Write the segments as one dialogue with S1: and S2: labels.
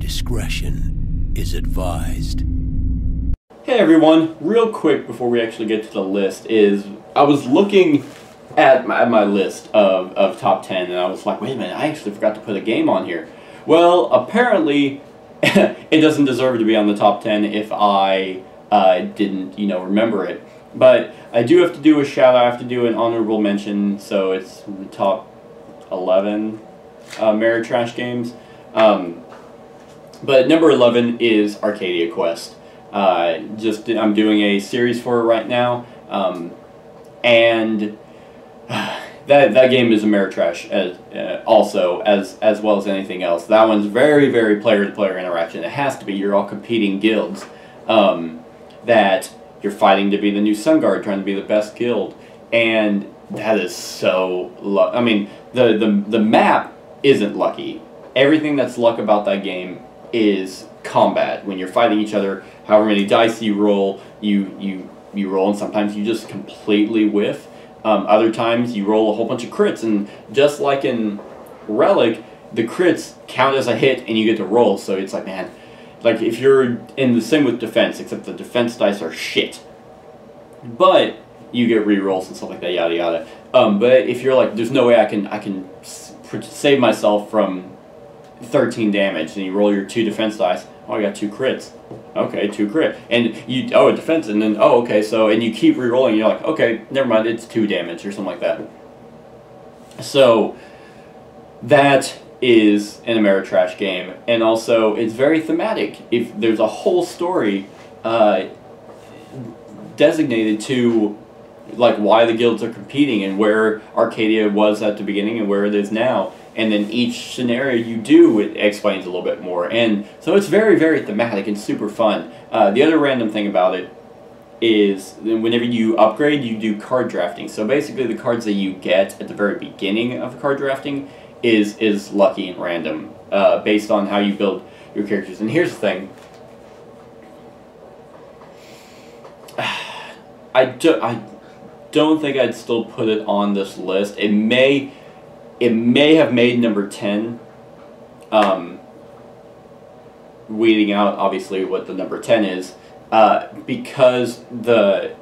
S1: Discretion is advised.
S2: Hey everyone, real quick before we actually get to the list I was looking at my list of top 10 and I was like, wait a minute, I actually forgot to put a game on here. Well, apparently it doesn't deserve to be on the top 10 if I didn't, remember it. But I do have to do a shout out, I have to do an honorable mention, so it's the top 11 Ameritrash Games. But number 11 is Arcadia Quest. I'm doing a series for it right now, and that game is Ameritrash also as well as anything else. That one's very, very player-to-player interaction. It has to be. You're all competing guilds that you're fighting to be the new Sun Guard, trying to be the best guild, and that is so. I mean, the map isn't lucky. Everything that's luck about that game is combat. When you're fighting each other, however many dice you roll, you roll, and sometimes you just completely whiff. Other times you roll a whole bunch of crits, and just like in Relic, the crits count as a hit and you get to roll. So it's like, man, like if you're in the same with defense, except the defense dice are shit, but you get re-rolls and stuff like that, yada yada. But if you're like, there's no way I can save myself from 13 damage, and you roll your 2 defense dice. Oh, I got 2 crits. Okay, 2 crit. And you, a defense, and then, oh, okay, so, and you keep re-rolling, and you're like, okay, never mind, it's 2 damage, or something like that. So, that is an Ameritrash game, and also, it's very thematic. If there's a whole story designated to, like, why the guilds are competing, and where Arcadia was at the beginning, and where it is now. And then each scenario you do, it explains a little bit more. And so it's very, very thematic and super fun. The other random thing about it is whenever you upgrade, you do card drafting. So basically the cards that you get at the very beginning of card drafting is lucky and random based on how you build your characters. And here's the thing. I don't think I'd still put it on this list. It may have made number 10, weeding out obviously what the number 10 is, because the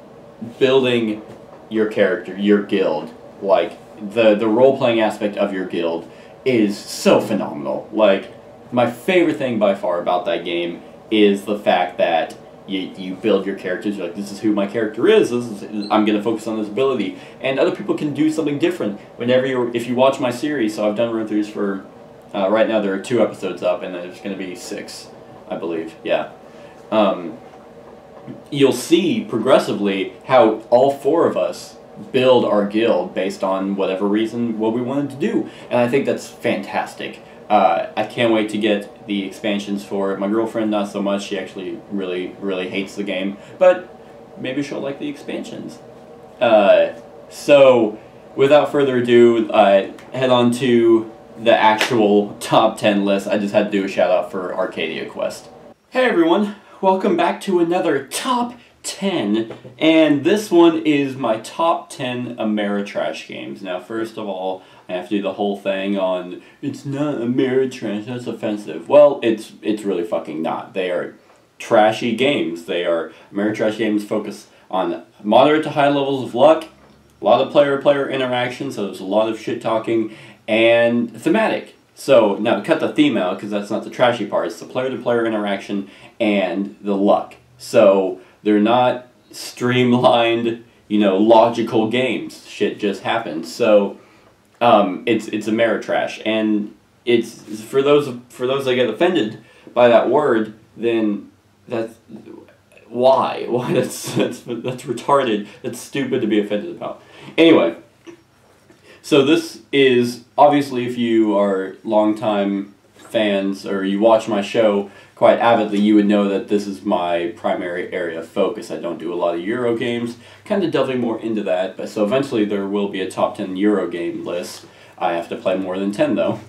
S2: building your character, your guild, like the role-playing aspect of your guild is so phenomenal. Like, my favorite thing by far about that game is the fact that you build your characters. You're like, this is who my character is. I'm going to focus on this ability, and other people can do something different. If you watch my series, so I've done run-throughs for right now. There are 2 episodes up, and there's going to be 6, I believe. Yeah, you'll see progressively how all 4 of us build our guild based on whatever reason what we wanted to do, and I think that's fantastic. I can't wait to get the expansions for it. My girlfriend, not so much. She actually really, really hates the game. But maybe she'll like the expansions. So, without further ado, head on to the actual top 10 list. I just had to do a shout out for Arcadia Quest. Hey everyone, welcome back to another top 10. And this one is my top 10 Ameritrash games. Now, first of all, I have to do the whole thing on, it's not Ameritrash, that's offensive. Well, it's really fucking not. They are trashy games. They are, Ameritrash games focus on moderate to high levels of luck, a lot of player-to-player interaction, so there's a lot of shit-talking, and thematic. So, now to cut the theme out, because that's not the trashy part, it's the player-to-player interaction and the luck. So, they're not streamlined, logical games. Shit just happens. So, it's Ameritrash, and it's for those that get offended by that word, then that's why that's retarded. That's stupid to be offended about. Anyway, so this is obviously, if you are longtime fans or you watch my show quite avidly, you would know that this is my primary area of focus. I don't do a lot of Euro games, kind of delving more into that, but so eventually there will be a top 10 Euro game list. I have to play more than 10 though.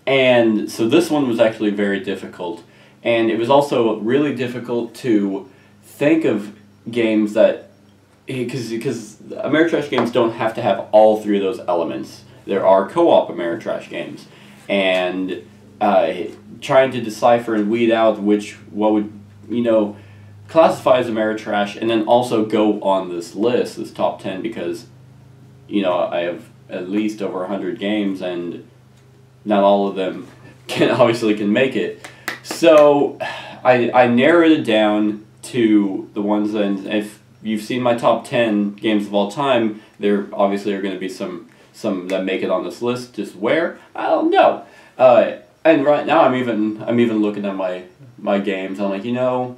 S2: And so this one was actually very difficult, and it was also really difficult to think of games that, because Ameritrash games don't have to have all 3 of those elements. There are co-op Ameritrash games, and trying to decipher and weed out what would, you know, classify as Ameritrash, and then also go on this list, this top 10, because, you know, I have at least over 100 games, and not all of them can make it. So I narrowed it down to the ones that, if you've seen my top 10 games of all time, there obviously are going to be some that make it on this list. Just where? I don't know. And right now I'm even looking at my games. I'm like, you know,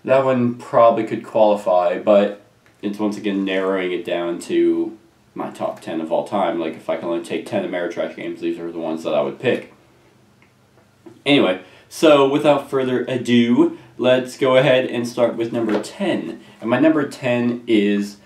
S2: that one probably could qualify, but it's once again narrowing it down to my top 10 of all time. Like, if I can only take 10 Ameritrash games, these are the ones that I would pick. Anyway, so without further ado, let's go ahead and start with number 10. And my number 10 is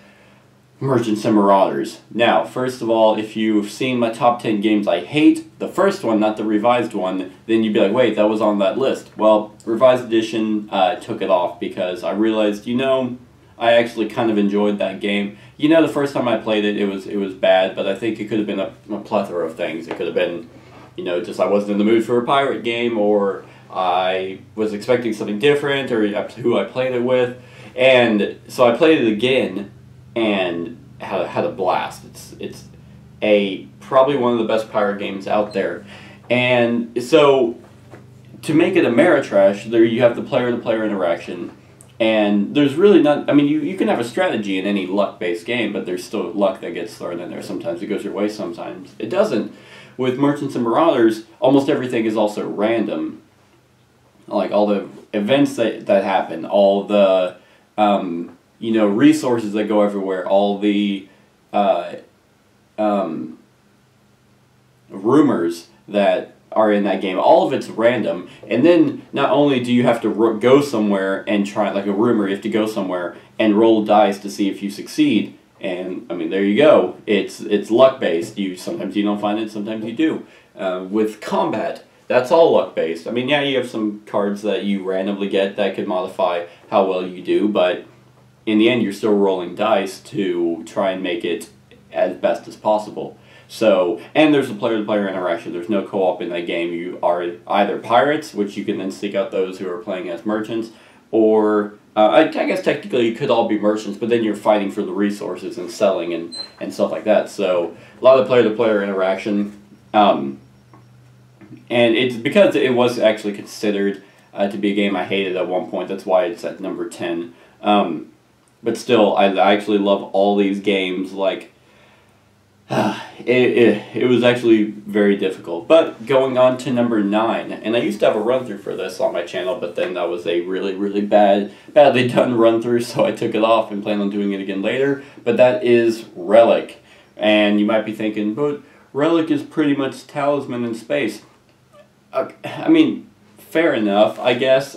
S2: Merchants and Marauders. Now, first of all, if you've seen my top 10 games I hate, the first one, not the revised one, then you'd be like, wait, that was on that list. Well, revised edition took it off because I realized, you know, I actually kind of enjoyed that game. You know, the first time I played it, it was bad, but I think it could have been a plethora of things. It could have been, you know, just I wasn't in the mood for a pirate game, or I was expecting something different, or who I played it with. And so I played it again and had a blast. It's probably one of the best pirate games out there. And so to make it Ameritrash, there you have the player-to-player interaction. And there's really not, I mean, you can have a strategy in any luck-based game, but there's still luck that gets thrown in there. Sometimes it goes your way, sometimes it doesn't. With Merchants and Marauders, almost everything is also random. Like, all the events that happen, all the, you know, resources that go everywhere, all the rumors that are in that game, all of it's random. And then not only do you have to go somewhere and try, like a rumor, you have to go somewhere and roll dice to see if you succeed. And I mean, there you go. It's luck based. Sometimes you don't find it, sometimes you do. With combat, that's all luck based. I mean, yeah, you have some cards that you randomly get that could modify how well you do, but in the end, you're still rolling dice to try and make it as best as possible. So, and there's a player-to-player interaction. There's no co-op in that game. You are either pirates, which you can then seek out those who are playing as merchants, or I guess technically you could all be merchants, but then you're fighting for the resources and selling and stuff like that. So a lot of player-to-player interaction, and it's because it was actually considered to be a game I hated at one point. That's why it's at number 10. But still, I actually love all these games. Like, it was actually very difficult. But going on to number 9, and I used to have a run-through for this on my channel, but then that was a really, really badly done run-through, so I took it off and plan on doing it again later. But that is RELIC. And you might be thinking, but RELIC is pretty much Talisman in space. I mean, fair enough, I guess.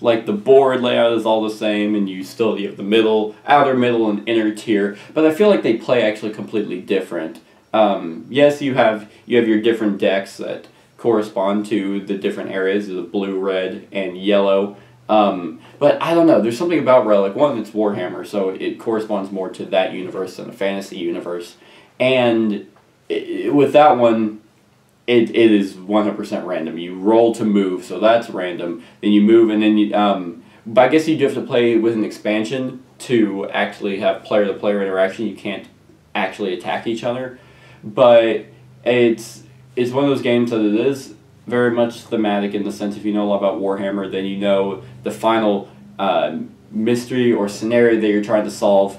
S2: Like, the board layout is all the same, and you have the middle, outer, middle, and inner tier, but I feel like they play actually completely different. Yes, you have your different decks that correspond to the different areas of the blue, red, and yellow, but I don't know, there's something about Relic. One, it's Warhammer, so it corresponds more to that universe than a fantasy universe, and with that one, it is 100% random. You roll to move, so that's random. Then you move, and then you, but I guess you do have to play with an expansion to actually have player-to-player interaction. You can't actually attack each other, but it's one of those games that it is very much thematic in the sense if you know a lot about Warhammer, then you know the final mystery or scenario that you're trying to solve.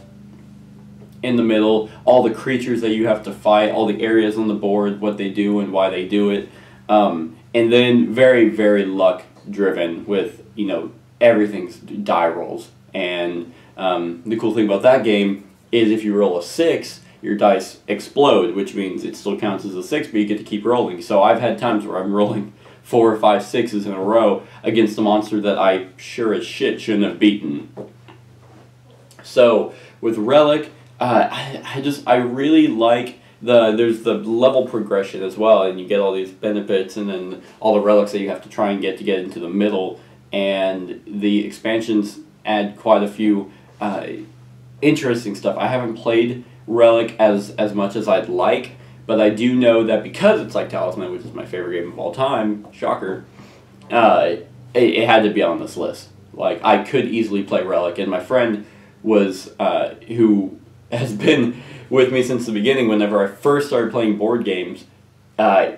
S2: In the middle, all the creatures that you have to fight, all the areas on the board, what they do and why they do it, and then very, very luck driven with, you know, everything's die rolls. And the cool thing about that game is if you roll a 6, your dice explode, which means it still counts as a 6, but you get to keep rolling. So I've had times where I'm rolling 4 or 5 6s in a row against a monster that I sure as shit shouldn't have beaten. So with Relic, I really like there's the level progression as well, and you get all these benefits and then all the relics that you have to try and get into the middle, and the expansions add quite a few interesting stuff. I haven't played Relic as much as I'd like, but I do know that because it's like Talisman, which is my favorite game of all time, shocker, it had to be on this list. Like, I could easily play Relic, and my friend was, who has been with me since the beginning, whenever I first started playing board games,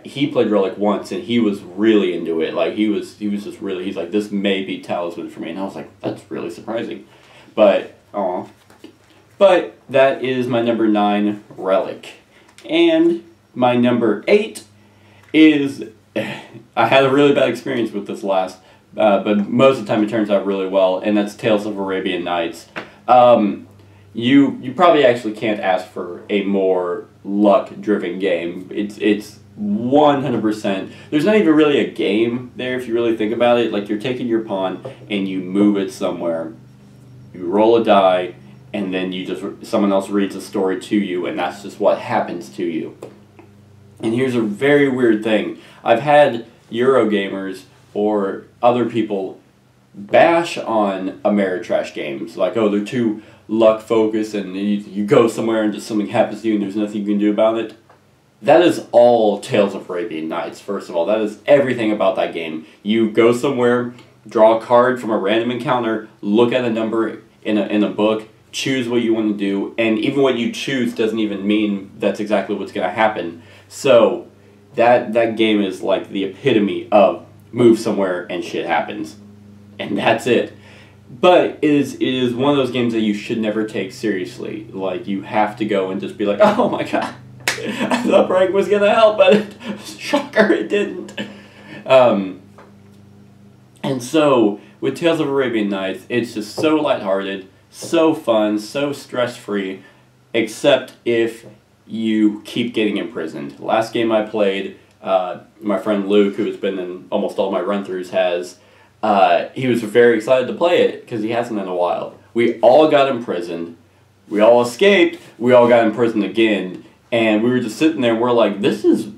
S2: he played Relic once, and he was really into it. Like, he was just really, he's like, this may be Talisman for me, and I was like, that's really surprising. But, but that is my number 9, Relic. And my number 8 is, I had a really bad experience with this last, but most of the time it turns out really well, and that's Tales of Arabian Nights. You probably actually can't ask for a more luck-driven game. It's 100%. There's not even really a game there if you really think about it. Like, you're taking your pawn and you move it somewhere. You roll a die, and then someone else reads a story to you, and that's just what happens to you. And here's a very weird thing. I've had Eurogamers or other people bash on Ameritrash Games. Like, oh, they're too luck-focused, and you go somewhere and just something happens to you and there's nothing you can do about it. That is all Tales of Arabian Nights, first of all. That is everything about that game. You go somewhere, draw a card from a random encounter, look at a number in a book, choose what you want to do, and even what you choose doesn't even mean that's exactly what's going to happen. So that game is like the epitome of move somewhere and shit happens. And that's it. But it is one of those games that you should never take seriously. Like, you have to go and just be like, oh my god, I thought prank was going to help, but shocker, it didn't. And so, with Tales of Arabian Nights, it's just so lighthearted, so fun, so stress-free, except if you keep getting imprisoned. The last game I played, my friend Luke, who has been in almost all my run-throughs, he was very excited to play it because he hasn't in a while. We all got imprisoned, we all escaped, we all got imprisoned again, and we were just sitting there and we're like, this is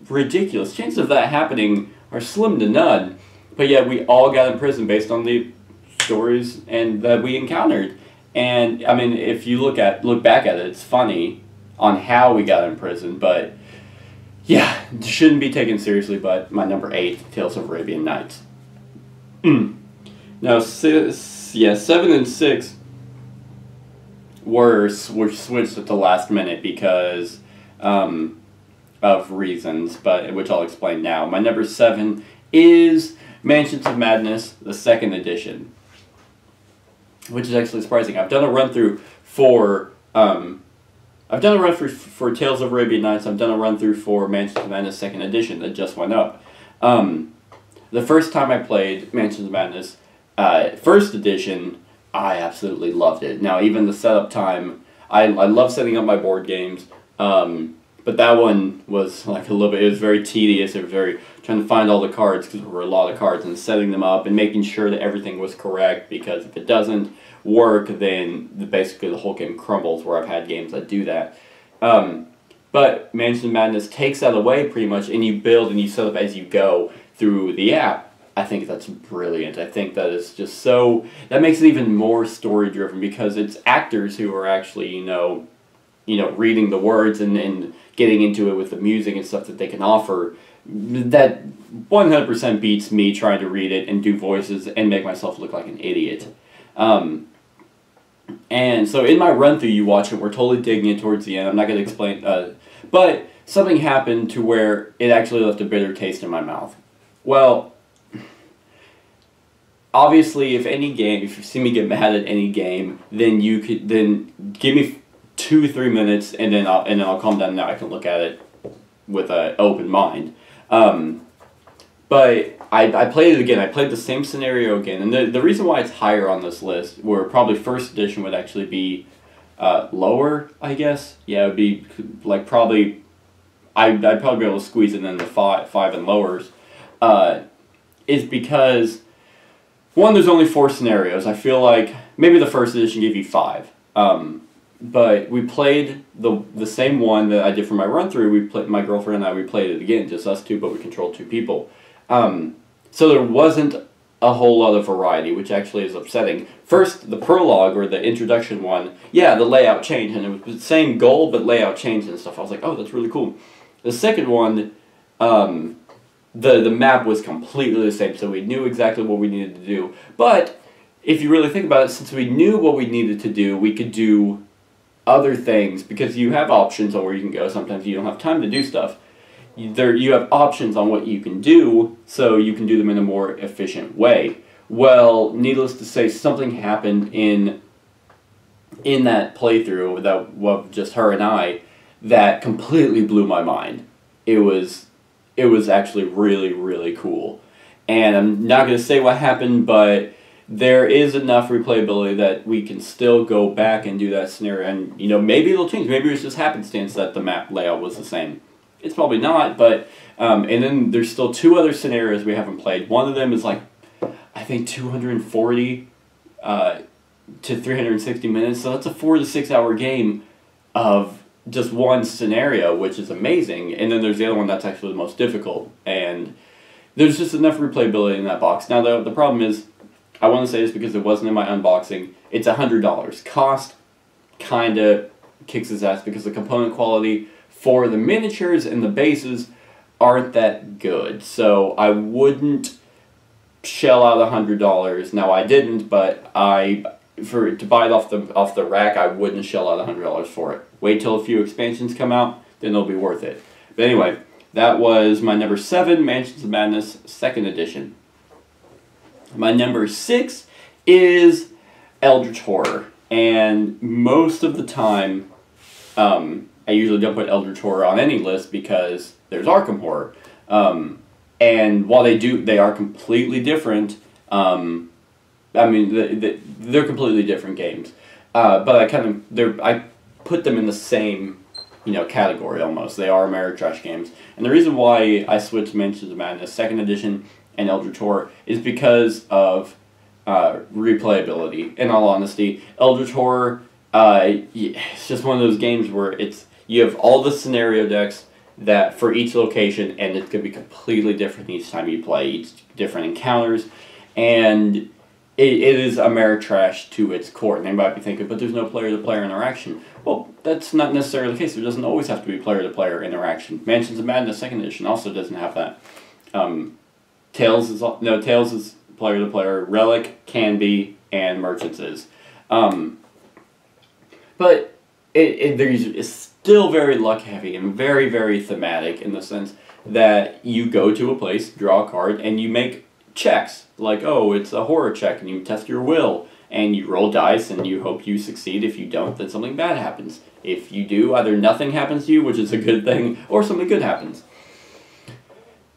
S2: ridiculous. Chances of that happening are slim to none. But yet we all got imprisoned based on the stories and that we encountered. And I mean, if you look back at it, it's funny on how we got imprisoned, but yeah, it shouldn't be taken seriously. But my number 8, Tales of Arabian Nights. Now, 7 and 6 were switched at the last minute because of reasons, but which I'll explain now. My number 7 is Mansions of Madness, the 2nd edition, which is actually surprising. I've done a run through for Tales of Arabian Nights. I've done a run through for Mansions of Madness 2nd edition that just went up. The first time I played Mansions of Madness, 1st edition, I absolutely loved it. Now, even the setup time, I love setting up my board games, but that one was like a little bit, it was very tedious. It was very, trying to find all the cards, because there were a lot of cards, and setting them up and making sure that everything was correct, because if it doesn't work, then basically the whole game crumbles, where I've had games that do that. But Mansions of Madness takes that away pretty much, and you build and you set up as you go through the app. I think that's brilliant. I think that is just so, that makes it even more story driven, because it's actors who are actually, you know, reading the words and getting into it with the music and stuff that they can offer. That 100% beats me trying to read it and do voices and make myself look like an idiot. And so in my run through, you watch it, we're totally digging it towards the end. I'm not going to explain, but something happened to where it actually left a bitter taste in my mouth. Well, obviously, if you see me get mad at any game, then give me 2-3 minutes, and then I'll calm down. Now I can look at it with an open mind. But I played it again. I played the same scenario again, and the reason why it's higher on this list, where probably 1st edition would actually be lower, I guess. Yeah, it would be like probably I'd probably be able to squeeze it in the 5 and lowers. Is because, one, there's only 4 scenarios. I feel like maybe the 1st edition gave you 5. But we played the same one that I did for my run through. My girlfriend and I, we played it again, just us two, but we controlled 2 people. So there wasn't a whole lot of variety, which actually is upsetting. First, the prologue, or the introduction one, yeah, the layout changed, and it was the same goal, but layout changed and stuff. I was like, oh, that's really cool. The second one, the map was completely the same, so we knew exactly what we needed to do. But, if you really think about it, since we knew what we needed to do, we could do other things, because you have options on where you can go. Sometimes you don't have time to do stuff. You have options on what you can do, so you can do them in a more efficient way. Well, needless to say, something happened in that playthrough, that was just her and I, that completely blew my mind. It was actually really, really cool. And I'm not going to say what happened, but there is enough replayability that we can still go back and do that scenario, and maybe it'll change. Maybe it's just happenstance that the map layout was the same. It's probably not, but and then there's still 2 other scenarios we haven't played. One of them is like, I think 240 to 360 minutes, so that's a 4 to 6 hour game of just one scenario, which is amazing. And then there's the other one that's actually the most difficult, and there's just enough replayability in that box. Now the problem is, I want to say this because it wasn't in my unboxing, it's $100. Cost kinda kicks its ass because the component quality for the miniatures and the bases aren't that good. So I wouldn't shell out $100. Now I didn't, but to buy it off the rack, I wouldn't shell out $100 for it. Wait till a few expansions come out, then it'll be worth it. But anyway, that was my number 7, Mansions of Madness 2nd Edition. My number 6 is Eldritch Horror, and most of the time, I usually don't put Eldritch Horror on any list because there's Arkham Horror. And while they are completely different, I mean, they're completely different games. But I put them in the same, category almost. They are Ameritrash games. And the reason why I switched Mansions of Madness 2nd Edition and Eldritch Horror is because of replayability. In all honesty, Eldritch Horror, it's just one of those games where you have all the scenario decks that for each location, and it's going to be completely different each time you play, each different encounters, and it is Ameritrash to its core. And they might be thinking, but there's no player-to-player interaction. Well, that's not necessarily the case. There doesn't always have to be player-to-player interaction. Mansions of Madness 2nd Edition also doesn't have that. Tales is player-to-player. Relic can be, and Merchants is. But it's still very luck-heavy and very, very thematic in the sense that you go to a place, draw a card, and you make checks. Like, oh, it's a horror check, and you test your will, and you roll dice, and you hope you succeed. If you don't, then something bad happens. If you do, either nothing happens to you, which is a good thing, or something good happens.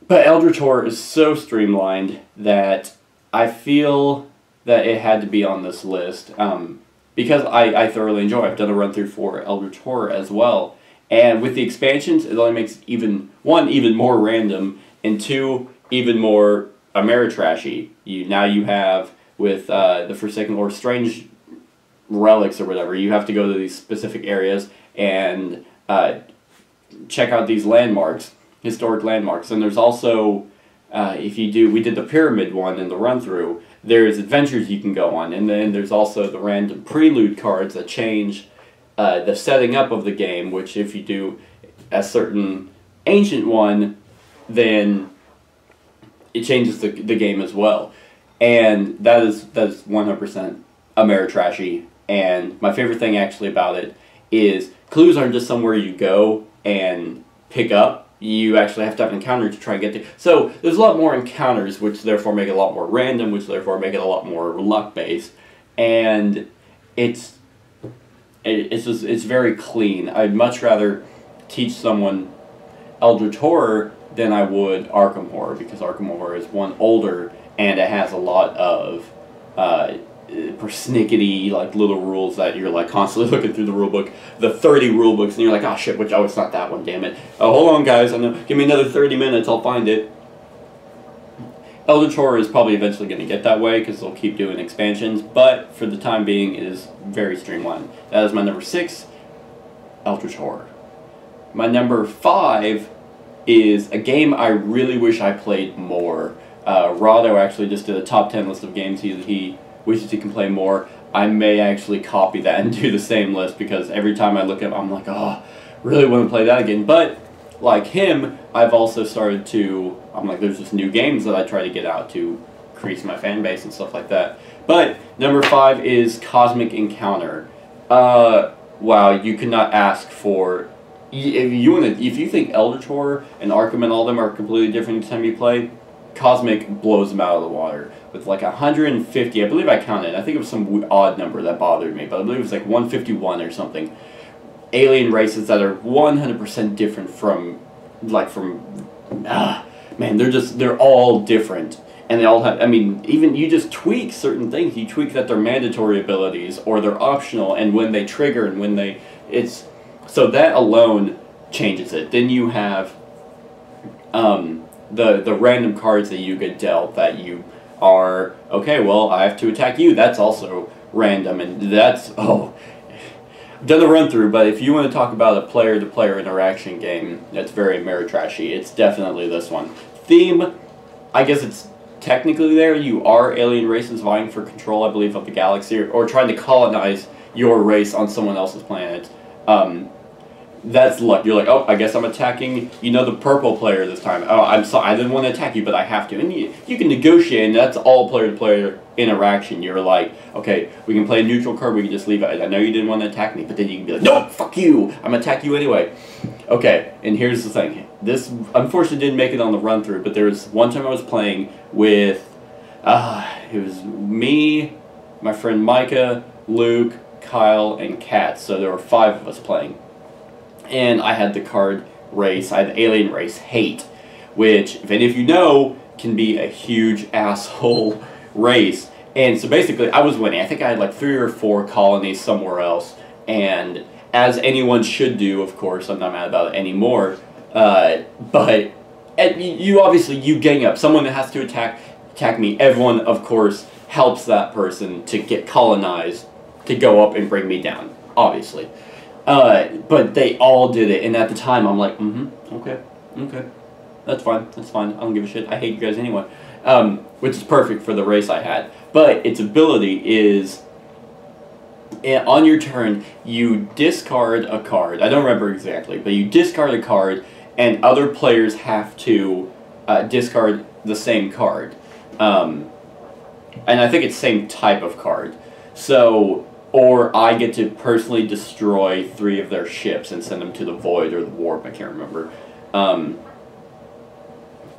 S2: But Eldritch Horror is so streamlined that I feel that it had to be on this list. Because I thoroughly enjoy it. I've done a run-through for Eldritch Horror as well. And with the expansions, it only makes even more random, and 2, even more Ameritrashy. Now you have, with the Forsaken or Strange Relics or whatever, you have to go to these specific areas and check out these landmarks, historic landmarks. And there's also, we did the Pyramid one in the run-through, there's adventures you can go on, and then there's also the random prelude cards that change the setting up of the game, which if you do a certain ancient one, then it changes the game as well. And that is 100% Ameritrashy, and my favorite thing actually about it is clues aren't just somewhere you go and pick up. You actually have to have an encounter to try and get to. So there's a lot more encounters, which therefore make it a lot more random, which therefore make it a lot more luck-based. And it's very clean. I'd much rather teach someone Eldritch Horror than I would Arkham Horror, because Arkham Horror is older, and it has a lot of persnickety, little rules that you're constantly looking through the rulebook, the 30 rulebooks, and you're like, oh shit, it's not that one, damn it. Oh, hold on guys, give me another 30 minutes, I'll find it. Eldritch Horror is probably eventually going to get that way, because they'll keep doing expansions, but for the time being, it is very streamlined. That is my number 6, Eldritch Horror. My number 5 is a game I really wish I played more. Rado actually just did a top 10 list of games he wishes he can play more. I may actually copy that and do the same list, because every time I look at it, I'm like, oh, really want to play that again. But like him, I've also started to, I'm like, there's just new games that I try to get out to increase my fan base and stuff like that. But number 5 is Cosmic Encounter. Wow, you could not ask for, if you think Eldritch Horror and Arkham and all them are completely different each time you play, Cosmic blows them out of the water. With like 150, I believe I counted, I think it was some odd number that bothered me, but I believe it was like 151 or something. Alien races that are 100% different from, man, they're all different. And they all have, I mean, even you just tweak certain things. You tweak that they're mandatory abilities or they're optional, and when they trigger and when they, so that alone changes it. Then you have the random cards that you get dealt that you are, okay, well, I have to attack you. That's also random, and that's, I've done a run-through, but if you want to talk about a player-to-player interaction game that's very Ameritrashy, it's definitely this one. Theme, I guess it's technically there. You are alien races vying for control, I believe, of the galaxy, or trying to colonize your race on someone else's planet. That's luck. You're like, oh, I guess I'm attacking, the purple player this time. Oh, I'm sorry, I didn't want to attack you, but I have to. And you can negotiate, and that's all player-to-player interaction. You're like, okay, we can play a neutral card, we can just leave it. I know you didn't want to attack me, but then you can be like, no, fuck you, I'm going to attack you anyway. Okay, and here's the thing. This, unfortunately, didn't make it on the run-through, but there was one time I was playing with, it was me, my friend Micah, Luke, Kyle, and Kat, so there were 5 of us playing. And I had the card race, I had the alien race hate, which, if any of you know, can be a huge asshole race. And so basically, I was winning. I think I had like 3 or 4 colonies somewhere else. And as anyone should do, of course, I'm not mad about it anymore. But you gang up. Someone that has to attack me. Everyone, of course, helps that person to get colonized, to go up and bring me down, obviously. But they all did it, and at the time I'm like, okay, that's fine, I don't give a shit, I hate you guys anyway. Which is perfect for the race I had. But its ability is, on your turn, you discard a card. I don't remember exactly, but you discard a card, and other players have to discard the same card. And I think it's same type of card. So, or I get to personally destroy 3 of their ships and send them to the void or the warp, I can't remember.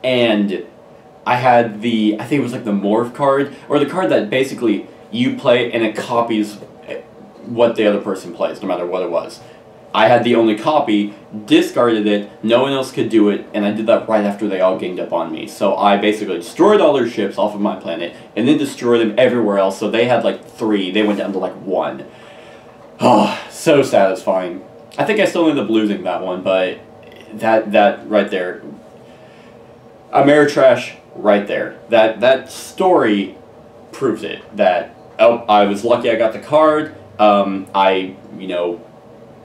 S2: And I had I think it was like the morph card, or the card that basically you play and it copies what the other person plays, no matter what it was. I had the only copy, discarded it, no one else could do it, and I did that right after they all ganged up on me. So I basically destroyed all their ships off of my planet, and then destroyed them everywhere else, so they had like 3, they went down to like 1. Oh, so satisfying. I think I still ended up losing that one, but that right there, Ameritrash right there. That story proves it, that, oh, I was lucky I got the card, I,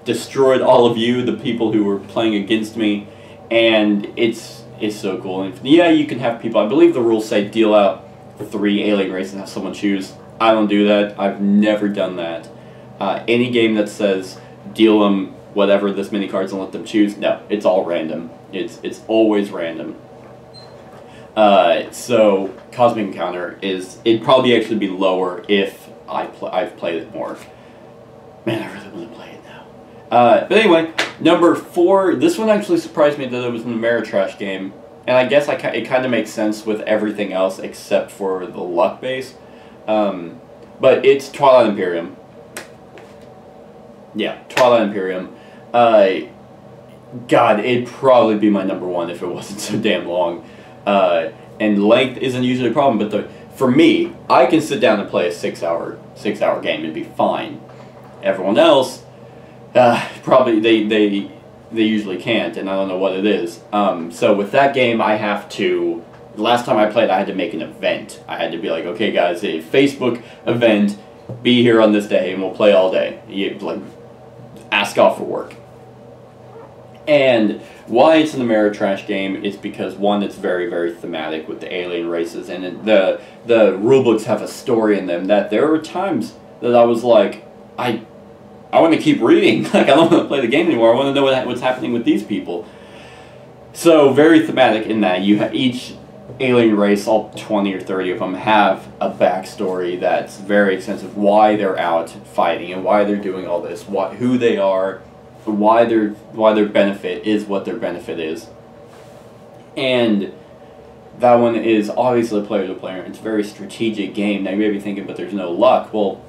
S2: destroyed all of you, the people who were playing against me, and it's so cool. And yeah, you can have people, I believe the rules say deal out 3 alien races and have someone choose. I don't do that. I've never done that. Any game that says deal them whatever this many cards and let them choose, no, it's all random. It's always random. So Cosmic Encounter it'd probably actually be lower if I've played it more. Man, I really want to play it now. But anyway, number 4, this one actually surprised me that it was an Ameritrash game, and I guess it kind of makes sense with everything else except for the luck base. But it's Twilight Imperium. Yeah, Twilight Imperium. God, it'd probably be my number 1 if it wasn't so damn long. And length isn't usually a problem, but for me, I can sit down and play a 6-hour game and be fine. Everyone else, probably they usually can't, and I don't know what it is. So with that game, I have to. The last time I played, I had to make an event. I had to be like, okay, guys, a Facebook event. Be here on this day, and we'll play all day. You like ask off for work. And why it's an Ameritrash game is because, one, it's very, very thematic with the alien races, and the rulebooks have a story in them that there were times that I was like, I want to keep reading. Like, I don't want to play the game anymore. I want to know what's happening with these people. So, very thematic in that you have each alien race, all 20 or 30 of them, have a backstory that's very extensive. Why they're out fighting and why they're doing all this, who they are, why their benefit is what their benefit is. And that one is obviously player to player. It's a very strategic game. Now you may be thinking, but there's no luck. Well,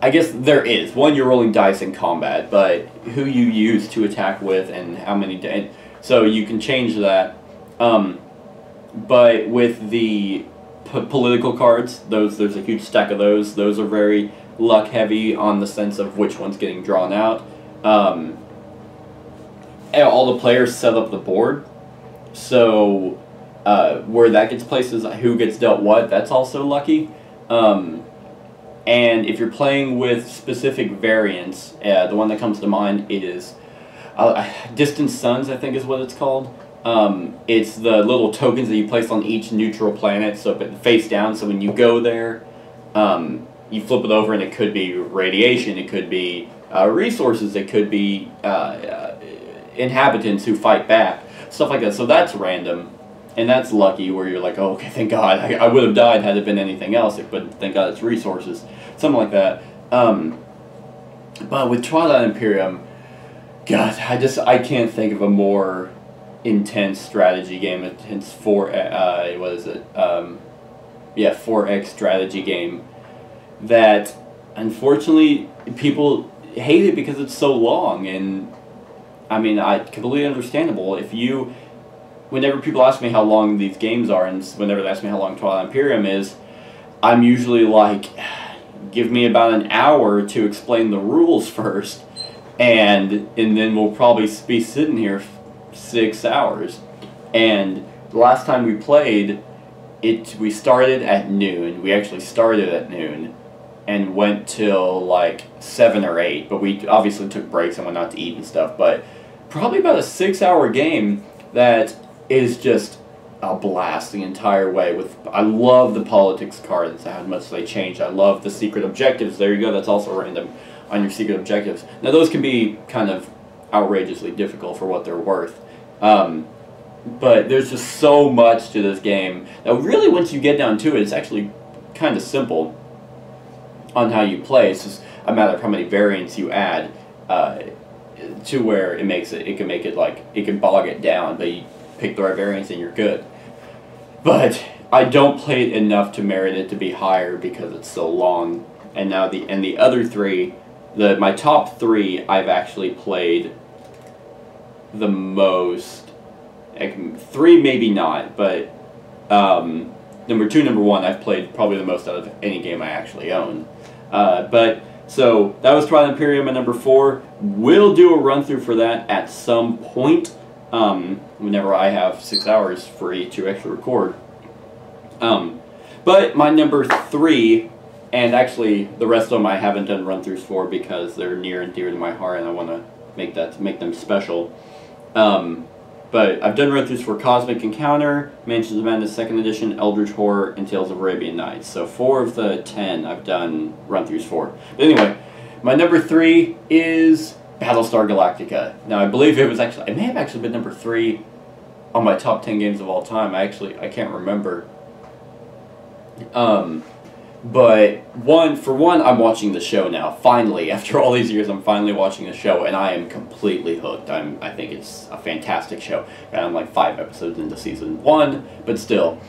S2: I guess there is. One, you're rolling dice in combat, but who you use to attack with and how many... So you can change that. But with the political cards, there's a huge stack of those. Those are very luck heavy on the sense of which one's getting drawn out. And all the players set up the board, so where that gets placed is who gets dealt what. That's also lucky. And if you're playing with specific variants, the one that comes to mind is Distant Suns, I think is what it's called. It's the little tokens that you place on each neutral planet, so face down, so when you go there, you flip it over and it could be radiation, it could be resources, it could be inhabitants who fight back, stuff like that. So that's random, and that's lucky, where you're like, oh, okay, thank God, I would have died had it been anything else, but thank God it's resources, something like that. But with Twilight Imperium, God, I can't think of a more intense strategy game. It's 4X strategy game that unfortunately people hate it because it's so long. And I mean, completely understandable. Whenever people ask me how long these games are, and whenever they ask me how long Twilight Imperium is, I'm usually like, give me about an hour to explain the rules first, and then we'll probably be sitting here 6 hours. And the last time we played it, we started at noon. We actually started at noon and went till like 7 or 8, but we obviously took breaks and went out to eat and stuff. But probably about a 6-hour game that is just a blast the entire way. I love the politics cards, how much they changed. I love the secret objectives. There you go, that's also random on your secret objectives. Now those can be kind of outrageously difficult for what they're worth. But there's just so much to this game that really, once you get down to it, it's actually kind of simple on how you play. It's just a matter of how many variants you add to where it can bog it down, but you pick the right variants and you're good. But I don't play it enough to merit it to be higher because it's so long. And now the other three, my top three, I've actually played the most. 3 maybe not, but number 2, number 1, I've played probably the most out of any game I actually own. So that was Twilight Imperium at number 4. We'll do a run through for that at some point, whenever I have 6 hours free to actually record. But my number 3, and actually the rest of them I haven't done run throughs for because they're near and dear to my heart, and I want to make them special. But I've done run-throughs for Cosmic Encounter, Mansions of Madness 2nd Edition, Eldritch Horror, and Tales of Arabian Nights. So 4 of the 10 I've done run-throughs for. But anyway, my number 3 is Battlestar Galactica. Now I believe it may have actually been number 3 on my top 10 games of all time. I can't remember. But for one, I'm watching the show now. Finally, after all these years, I'm finally watching the show, and I am completely hooked. I think it's a fantastic show. And I'm like 5 episodes into season 1, but still,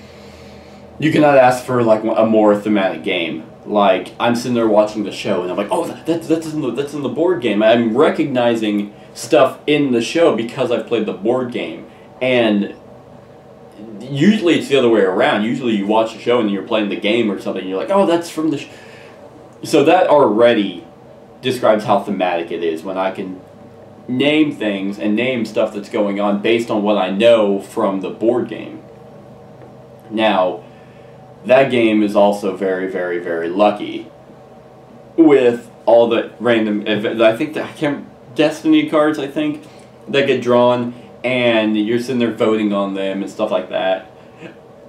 S2: you cannot ask for like a more thematic game. Like, I'm sitting there watching the show, and I'm like, oh, that's in the board game. I'm recognizing stuff in the show because I've played the board game, and usually it's the other way around. Usually you watch a show and you're playing the game or something, and you're like, oh, that's from the So that already describes how thematic it is, when I can name things and name stuff that's going on based on what I know from the board game. Now, that game is also very, very, very lucky with all the random, I think, Destiny cards, I think. that get drawn, and you're sitting there voting on them and stuff like that.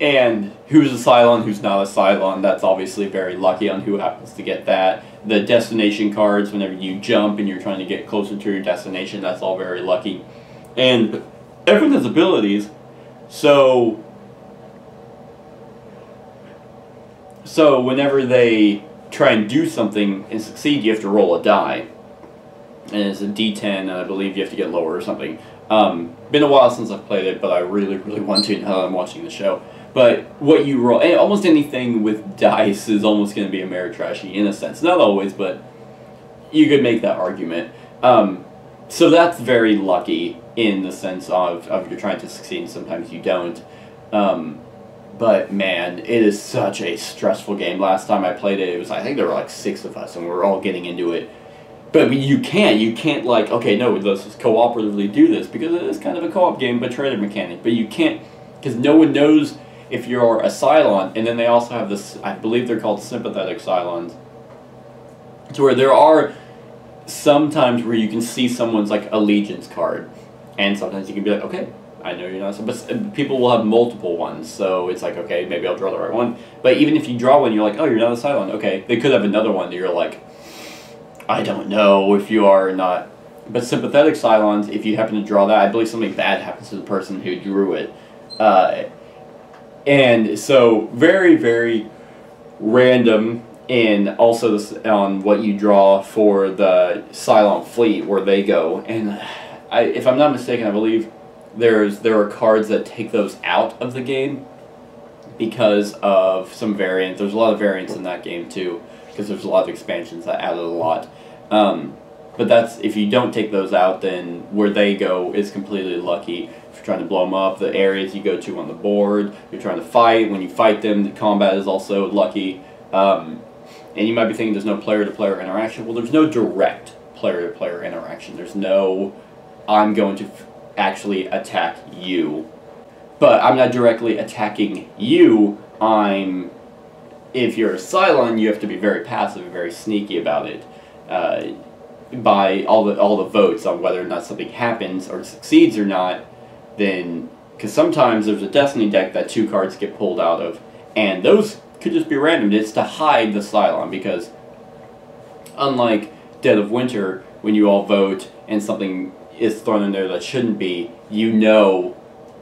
S2: And who's a Cylon, who's not a Cylon, that's obviously very lucky on who happens to get that. The destination cards, whenever you jump and you're trying to get closer to your destination, that's all very lucky. And everyone has abilities, so whenever they try and do something and succeed, you have to roll a die. And it's a D10, and I believe you have to get lower or something. Been a while since I've played it, but I really, really want to now that I'm watching the show. But what you roll, and almost anything with dice is almost going to be Ameritrashy in a sense. Not always, but you could make that argument. So that's very lucky in the sense of you're trying to succeed and sometimes you don't. But man, it is such a stressful game. Last time I played it, I think there were like 6 of us and we were all getting into it. But you can't like, okay, no, let's just cooperatively do this, because it is kind of a co-op game, but trader mechanic. But you can't, because no one knows if you're a Cylon, and then they also have this, I believe they're called sympathetic Cylons, to where there are some times where you can see someone's like allegiance card, and sometimes you can be like, okay, I know you're not, but people will have multiple ones, so it's like, okay, maybe I'll draw the right one. But even if you draw one, you're like, oh, you're not a Cylon, okay. They could have another one that you're like, I don't know if you are or not. But sympathetic Cylons, if you happen to draw that, I believe something bad happens to the person who drew it. And so very, very random in also on what you draw for the Cylon fleet, where they go. And if I'm not mistaken, I believe there are cards that take those out of the game because of some variants. There's a lot of variants in that game too, because there's a lot of expansions that added a lot. But that's, if you don't take those out, then where they go is completely lucky. If you're trying to blow them up, the areas you go to on the board, you're trying to fight, when you fight them, the combat is also lucky. And you might be thinking there's no player-to-player interaction. Well, there's no direct player-to-player interaction. There's no, I'm going to actually attack you. But I'm not directly attacking you. If you're a Cylon, you have to be very passive and very sneaky about it. By all the votes on whether or not something happens or succeeds or not, then, because sometimes there's a Destiny deck that 2 cards get pulled out of, and those could just be random. It's to hide the Cylon, because unlike Dead of Winter, when you all vote and something is thrown in there that shouldn't be, you know,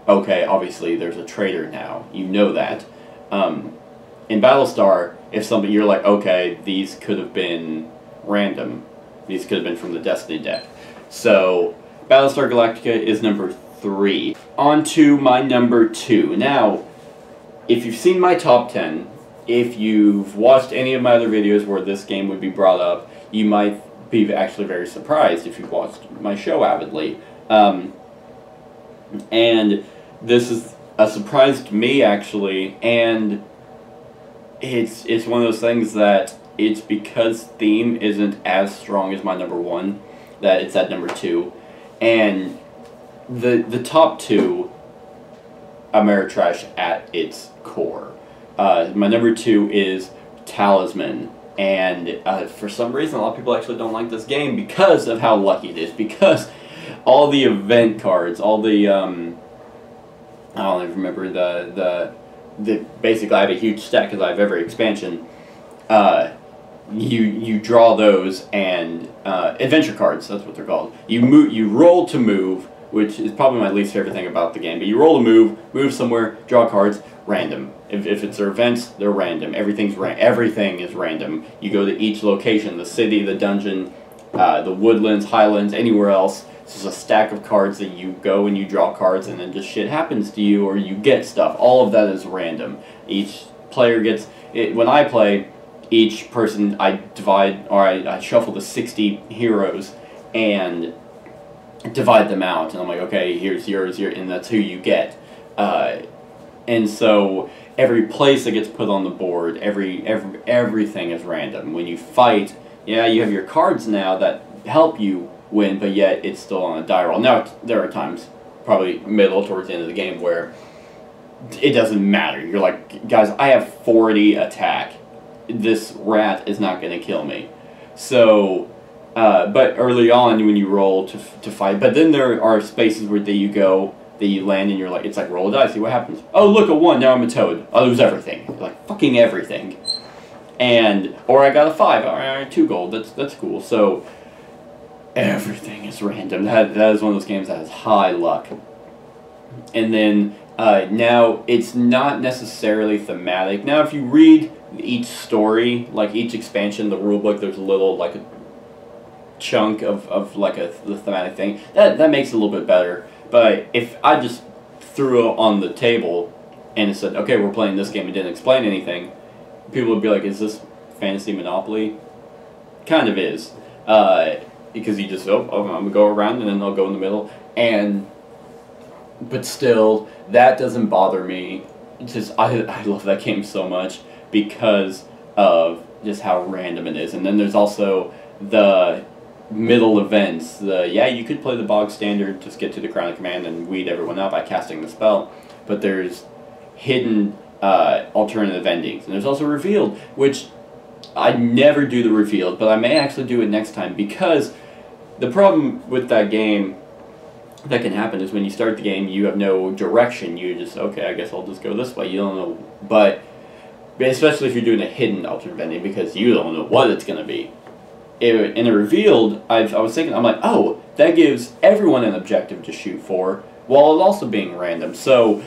S2: okay, obviously there's a traitor now. You know that. In Battlestar, if something, you're like, okay, these could have been random. These could have been from the Destiny deck. So, Battlestar Galactica is number 3. On to my number 2. Now, if you've seen my top 10, if you've watched any of my other videos where this game would be brought up, you might be actually very surprised if you've watched my show avidly. And this is a surprise to me, actually, and it's one of those things that it's because theme isn't as strong as my number 1, that it's at number 2. And the top 2, Ameritrash at its core. My number 2 is Talisman. And for some reason, a lot of people actually don't like this game because of how lucky it is. Because all the event cards, all the, I don't even remember basically I have a huge stack because I have every expansion. You draw those, and adventure cards, that's what they're called. You roll to move, which is probably my least favorite thing about the game, but you roll to move somewhere, draw cards, random. If it's their events, they're random. Everything is random. You go to each location, the city, the dungeon, the woodlands, highlands, anywhere else. It's just a stack of cards that you go and you draw cards, and then just shit happens to you, or you get stuff. All of that is random. Each player gets it. When I play, each person, I shuffle the 60 heroes and divide them out, and I'm like, okay, here's yours, and that's who you get. And so every place that gets put on the board, everything is random. When you fight, yeah, you have your cards now that help you win, but yet it's still on a die roll. Now, there are times, probably middle towards the end of the game, where it doesn't matter. You're like, guys, I have 40 attack. This rat is not going to kill me. So But early on, when you roll to fight, but then there are spaces where you go, that you land, and you're like, it's like roll a dice, see what happens. Oh, look, a 1, now I'm a toad. I lose everything. Like, fucking everything. And, or I got a 5, alright, 2 gold, that's cool. So, everything is random. That is one of those games that has high luck. And then, now, it's not necessarily thematic. Now, if you read each story, like each expansion, the rulebook, there's a little, like, a chunk of like the thematic thing. That makes it a little bit better. But if I just threw it on the table and it said, okay, we're playing this game and didn't explain anything, people would be like, is this fantasy Monopoly? Kind of is. Because you just, I'm going to go around and then I'll go in the middle. But still, that doesn't bother me. It's just, I love that game so much because of just how random it is. And then there's also the middle events. You could play the bog standard, just get to the Crown of Command and weed everyone out by casting the spell, but there's hidden alternative endings. And there's also revealed, which I never do the revealed, but I may actually do it next time, because the problem with that game that can happen is when you start the game, you have no direction. You just, okay, I guess I'll just go this way. You don't know, but especially if you're doing a hidden alternative ending, because you don't know what it's going to be. In a revealed, I was thinking, I'm like, oh, that gives everyone an objective to shoot for, while it also being random. So,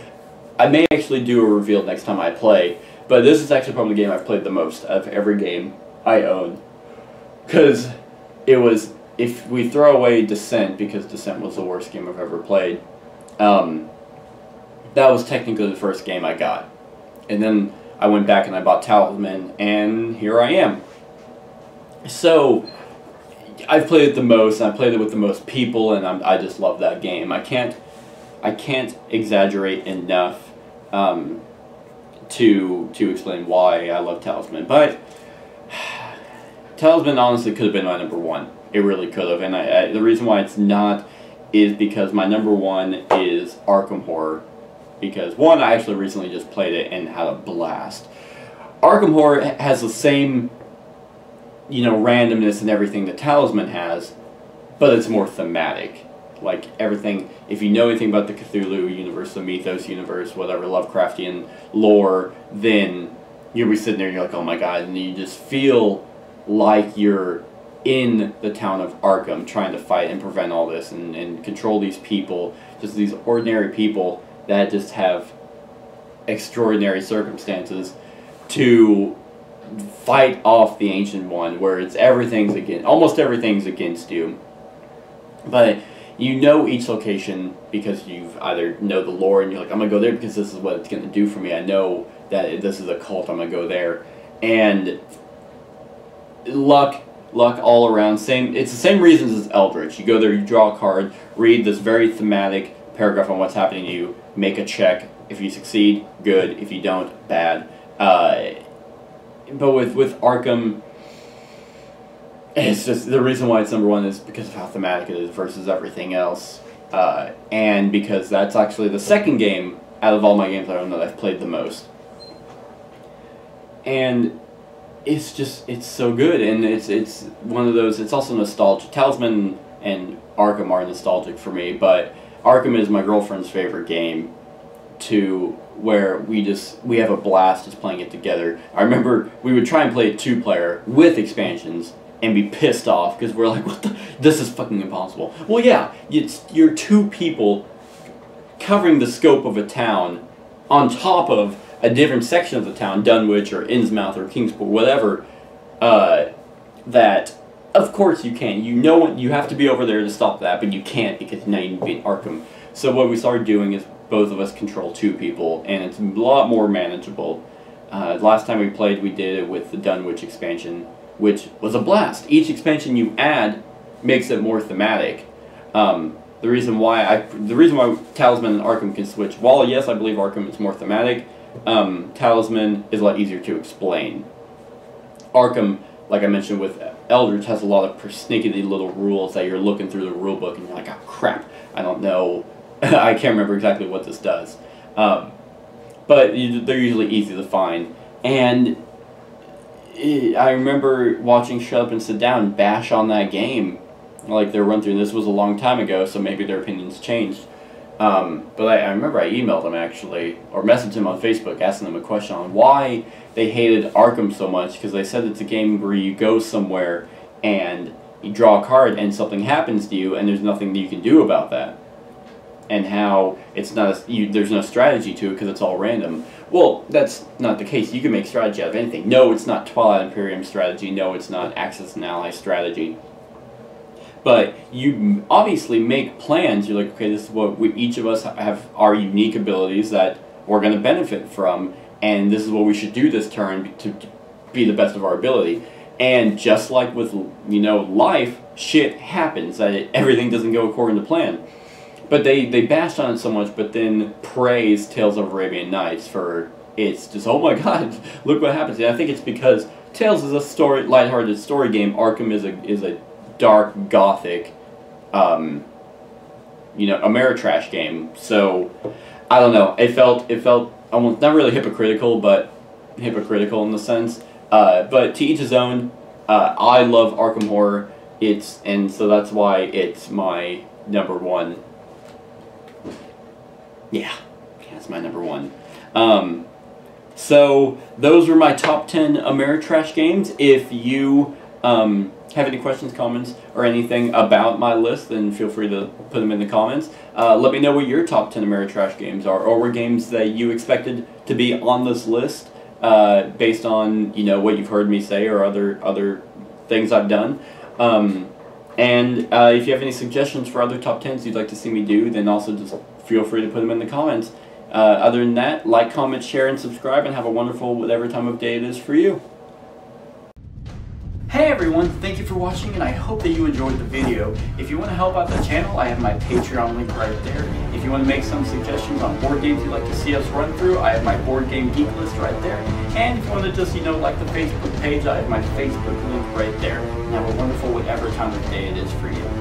S2: I may actually do a revealed next time I play, but this is actually probably the game I've played the most of every game I own. Because it was, if we throw away Descent, because Descent was the worst game I've ever played, that was technically the first game I got. And then I went back and I bought Talisman, and here I am. So, I've played it the most, and I played it with the most people, and I just love that game. I can't exaggerate enough to explain why I love Talisman. But Talisman honestly could have been my number 1. It really could have, and the reason why it's not is because my number 1 is Arkham Horror. Because 1, I actually recently just played it and had a blast. Arkham Horror has the same, randomness and everything that Talisman has, but it's more thematic. Like, everything, if you know anything about the Cthulhu universe, the Mythos universe, whatever, Lovecraftian lore, then you'll be sitting there and you're like, oh my god, and you just feel like you're in the town of Arkham trying to fight and prevent all this and control these people, just these ordinary people that just have extraordinary circumstances to fight off the Ancient One, where it's almost everything's against you. But you know each location because you've either know the lore and you're like, I'm going to go there because this is what it's going to do for me. I know that this is a cult, I'm going to go there. And luck all around. It's the same reasons as Eldritch. You go there, you draw a card, read this very thematic paragraph on what's happening to you, make a check. If you succeed, good. If you don't, bad. But with Arkham, it's just, the reason why it's number 1 is because of how thematic it is versus everything else. And because that's actually the second game out of all my games I own that I've played the most. And it's so good, and it's one of those, it's also nostalgic. Talisman and Arkham are nostalgic for me, but Arkham is my girlfriend's favorite game, to where we have a blast just playing it together. I remember we would try and play it 2-player with expansions and be pissed off because we're like, this is fucking impossible. Well, yeah, you're 2 people covering the scope of a town on top of a different section of the town, Dunwich or Innsmouth or Kingsport, whatever, that, of course you can't. You have to be over there to stop that, but you can't because now you beat Arkham. So what we started doing is both of us control 2 people, and it's a lot more manageable. Last time we played, we did it with the Dunwich expansion, which was a blast. Each expansion you add makes it more thematic. The reason why Talisman and Arkham can switch, while yes, I believe Arkham is more thematic, Talisman is a lot easier to explain. Arkham, like I mentioned with Eldritch, has a lot of persnickety little rules that you're looking through the rulebook and you're like, oh crap, I don't know, I can't remember exactly what this does. But they're usually easy to find. And I remember watching Shut Up and Sit Down bash on that game, like their run through. This was a long time ago, so maybe their opinions changed. But I remember I emailed them actually, or messaged them on Facebook asking them a question on why they hated Arkham so much, because they said it's a game where you go somewhere and you draw a card and something happens to you and there's nothing that you can do about that. And how it's not there's no strategy to it because it's all random. Well, that's not the case. You can make strategy out of anything. No, it's not Twilight Imperium strategy. No, it's not Axis and Ally strategy. But you obviously make plans. You're like, okay, this is what each of us have our unique abilities that we're going to benefit from, and this is what we should do this turn to be the best of our ability. And just like with, you know, life, shit happens. Everything doesn't go according to plan. But they bashed on it so much, but then praised Tales of Arabian Nights for it's just, oh my god, look what happens. And I think it's because Tales is a lighthearted story game. Arkham is a dark, gothic, you know, Ameritrash game. So, I don't know. It felt almost, not really hypocritical, but hypocritical in the sense. But to each his own. I love Arkham Horror. And so that's why it's my number one. Yeah, that's my number one. So those were my top 10 Ameritrash games. If you have any questions, comments, or anything about my list, then feel free to put them in the comments. Let me know what your top 10 Ameritrash games are, or were games that you expected to be on this list based on, you know, what you've heard me say or other things I've done. And if you have any suggestions for other top 10s you'd like to see me do, then also just feel free to put them in the comments. Other than that, like, comment, share, and subscribe, and have a wonderful whatever time of day it is for you. Hey everyone, thank you for watching, and I hope that you enjoyed the video. If you want to help out the channel, I have my Patreon link right there. If you want to make some suggestions on board games you'd like to see us run through, I have my board game geek list right there. And if you want to just, you know, like the Facebook page, I have my Facebook link right there. And have a wonderful whatever time of day it is for you.